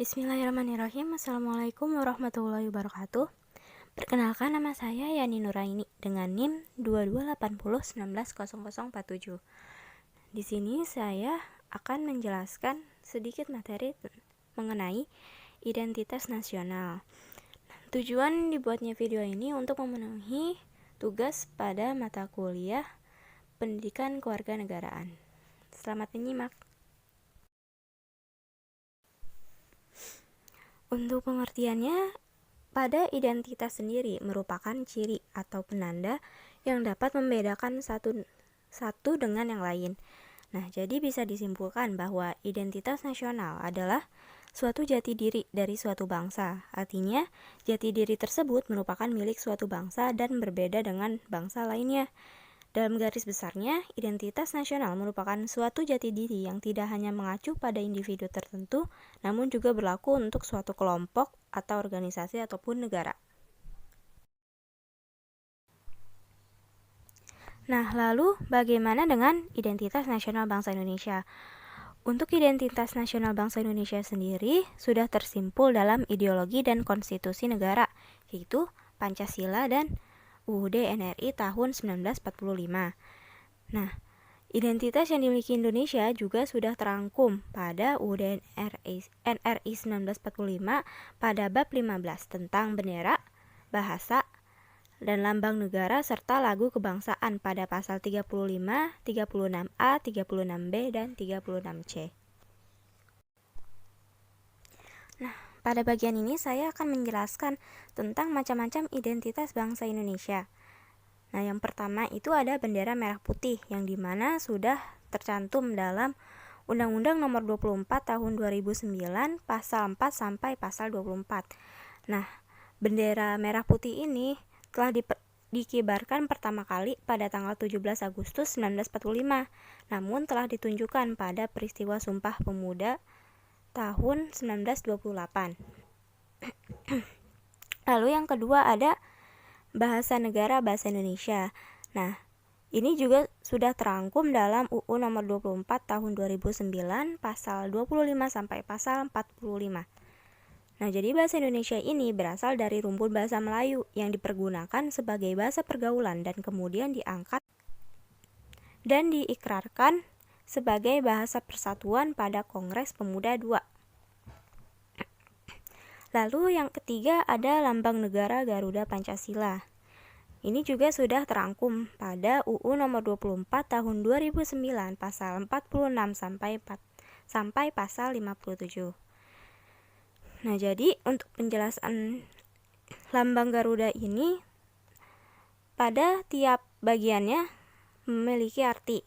Bismillahirrahmanirrahim. Assalamualaikum warahmatullahi wabarakatuh. Perkenalkan, nama saya Yani Nuraini dengan NIM 2280190047. Di sini saya akan menjelaskan sedikit materi mengenai identitas nasional. Tujuan dibuatnya video ini untuk memenuhi tugas pada mata kuliah Pendidikan Kewarganegaraan. Selamat menyimak. Untuk pengertiannya, pada identitas sendiri merupakan ciri atau penanda yang dapat membedakan satu dengan yang lain. Nah, jadi bisa disimpulkan bahwa identitas nasional adalah suatu jati diri dari suatu bangsa. Artinya, jati diri tersebut merupakan milik suatu bangsa dan berbeda dengan bangsa lainnya. Dalam garis besarnya, identitas nasional merupakan suatu jati diri yang tidak hanya mengacu pada individu tertentu, namun juga berlaku untuk suatu kelompok atau organisasi ataupun negara. Nah, lalu bagaimana dengan identitas nasional bangsa Indonesia? Untuk identitas nasional bangsa Indonesia sendiri sudah tersimpul dalam ideologi dan konstitusi negara, yaitu Pancasila dan UUD NRI tahun 1945. Nah, identitas yang dimiliki Indonesia juga sudah terangkum pada UUD NRI 1945 pada bab 15 tentang bendera, bahasa, dan lambang negara serta lagu kebangsaan pada pasal 35, 36A, 36B, dan 36C. Nah, pada bagian ini saya akan menjelaskan tentang macam-macam identitas bangsa Indonesia. Nah, yang pertama itu ada bendera merah putih yang dimana sudah tercantum dalam Undang-Undang Nomor 24 Tahun 2009 Pasal 4 sampai Pasal 24. Nah, bendera merah putih ini telah dikibarkan pertama kali pada tanggal 17 Agustus 1945, namun telah ditunjukkan pada peristiwa Sumpah Pemuda tahun 1928. Lalu yang kedua ada bahasa negara bahasa Indonesia. Nah, ini juga sudah terangkum dalam UU nomor 24 tahun 2009 pasal 25 sampai pasal 45. Nah, jadi bahasa Indonesia ini berasal dari rumpun bahasa Melayu yang dipergunakan sebagai bahasa pergaulan dan kemudian diangkat dan diikrarkan sebagai bahasa persatuan pada Kongres Pemuda II. Lalu yang ketiga ada lambang negara Garuda Pancasila. Ini juga sudah terangkum pada UU nomor 24 tahun 2009 pasal 46 sampai pasal 57. Nah, jadi untuk penjelasan lambang Garuda ini pada tiap bagiannya memiliki arti.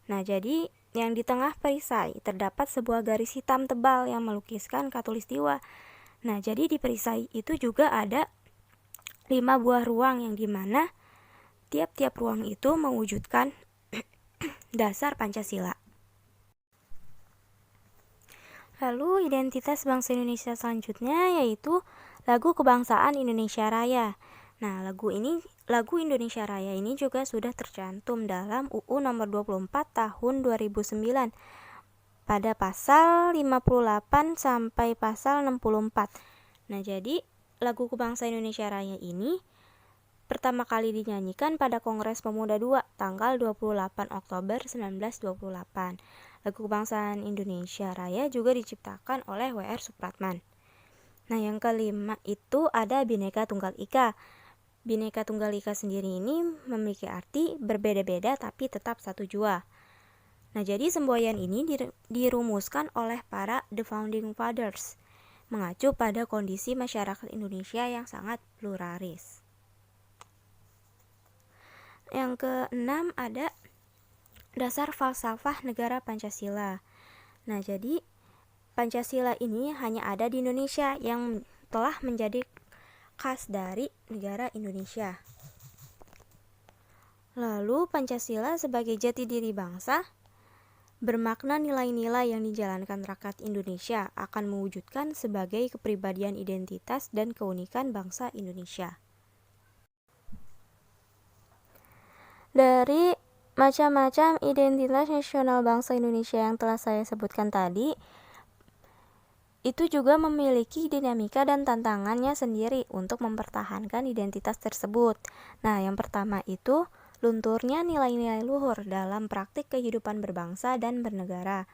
Nah, jadi yang di tengah perisai terdapat sebuah garis hitam tebal yang melukiskan khatulistiwa. Nah, jadi di perisai itu juga ada 5 buah ruang yang dimana tiap-tiap ruang itu mewujudkan dasar Pancasila. Lalu identitas bangsa Indonesia selanjutnya yaitu lagu kebangsaan Indonesia Raya. Nah, lagu Indonesia Raya ini juga sudah tercantum dalam UU nomor 24 tahun 2009 pada pasal 58 sampai pasal 64. Nah, jadi lagu kebangsaan Indonesia Raya ini pertama kali dinyanyikan pada Kongres Pemuda II tanggal 28 Oktober 1928. Lagu kebangsaan Indonesia Raya juga diciptakan oleh W.R. Supratman. Nah, yang kelima itu ada Bhinneka Tunggal Ika. Bhinneka Tunggal Ika sendiri ini memiliki arti berbeda-beda tapi tetap satu jua. Nah, jadi semboyan ini dirumuskan oleh para The Founding Fathers, mengacu pada kondisi masyarakat Indonesia yang sangat pluralis. Yang keenam ada dasar falsafah negara Pancasila. Nah, jadi Pancasila ini hanya ada di Indonesia yang telah menjadi khas dari negara Indonesia. Lalu Pancasila sebagai jati diri bangsa bermakna nilai-nilai yang dijalankan rakyat Indonesia akan mewujudkan sebagai kepribadian identitas dan keunikan bangsa Indonesia. Dari macam-macam identitas nasional bangsa Indonesia yang telah saya sebutkan tadi, itu juga memiliki dinamika dan tantangannya sendiri untuk mempertahankan identitas tersebut. Nah, yang pertama itu lunturnya nilai-nilai luhur dalam praktik kehidupan berbangsa dan bernegara.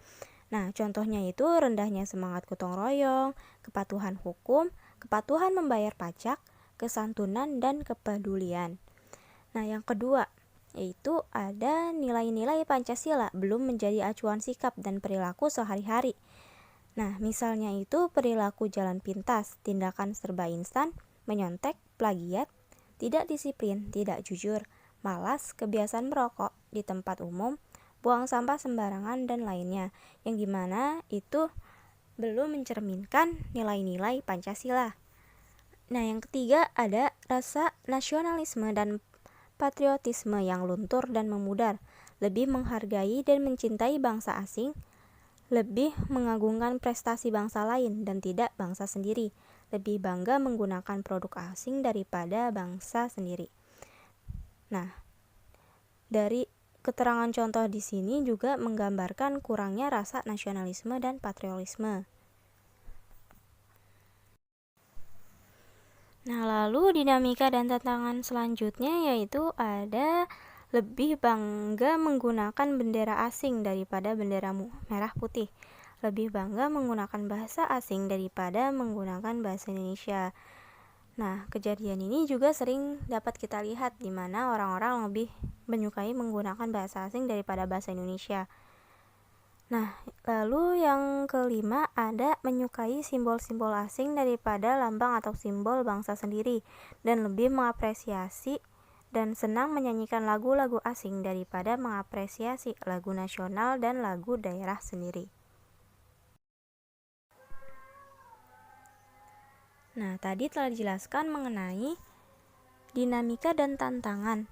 Nah, contohnya itu rendahnya semangat gotong royong, kepatuhan hukum, kepatuhan membayar pajak, kesantunan, dan kepedulian. Nah, yang kedua yaitu ada nilai-nilai Pancasila belum menjadi acuan sikap dan perilaku sehari-hari. Nah, misalnya itu perilaku jalan pintas, tindakan serba instan, menyontek, plagiat, tidak disiplin, tidak jujur, malas, kebiasaan merokok di tempat umum, buang sampah sembarangan, dan lainnya, yang dimana itu belum mencerminkan nilai-nilai Pancasila. Nah, yang ketiga ada rasa nasionalisme dan patriotisme yang luntur dan memudar, lebih menghargai dan mencintai bangsa asing, lebih mengagungkan prestasi bangsa lain dan tidak bangsa sendiri, lebih bangga menggunakan produk asing daripada bangsa sendiri. Nah, dari keterangan contoh di sini juga menggambarkan kurangnya rasa nasionalisme dan patriotisme. Nah, lalu dinamika dan tantangan selanjutnya yaitu ada lebih bangga menggunakan bendera asing daripada bendera merah putih. Lebih bangga menggunakan bahasa asing daripada menggunakan bahasa Indonesia. Nah, kejadian ini juga sering dapat kita lihat di mana orang-orang lebih menyukai menggunakan bahasa asing daripada bahasa Indonesia. Nah, lalu yang kelima ada menyukai simbol-simbol asing daripada lambang atau simbol bangsa sendiri dan lebih mengapresiasi dan senang menyanyikan lagu-lagu asing daripada mengapresiasi lagu nasional dan lagu daerah sendiri. Nah, tadi telah dijelaskan mengenai dinamika dan tantangan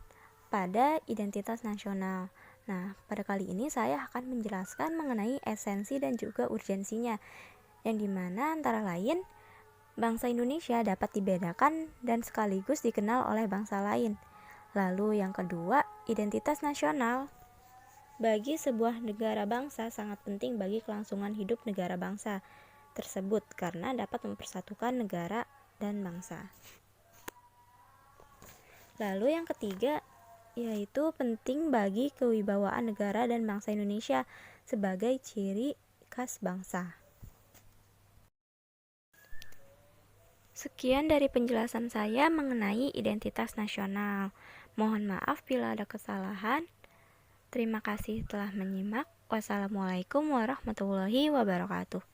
pada identitas nasional. Nah, pada kali ini saya akan menjelaskan mengenai esensi dan juga urgensinya, yang dimana antara lain bangsa Indonesia dapat dibedakan dan sekaligus dikenal oleh bangsa lain. Lalu yang kedua, identitas nasional bagi sebuah negara bangsa sangat penting bagi kelangsungan hidup negara bangsa tersebut karena dapat mempersatukan negara dan bangsa. Lalu yang ketiga yaitu penting bagi kewibawaan negara dan bangsa Indonesia sebagai ciri khas bangsa. Sekian dari penjelasan saya mengenai identitas nasional. Mohon maaf bila ada kesalahan. Terima kasih telah menyimak. Wassalamualaikum warahmatullahi wabarakatuh.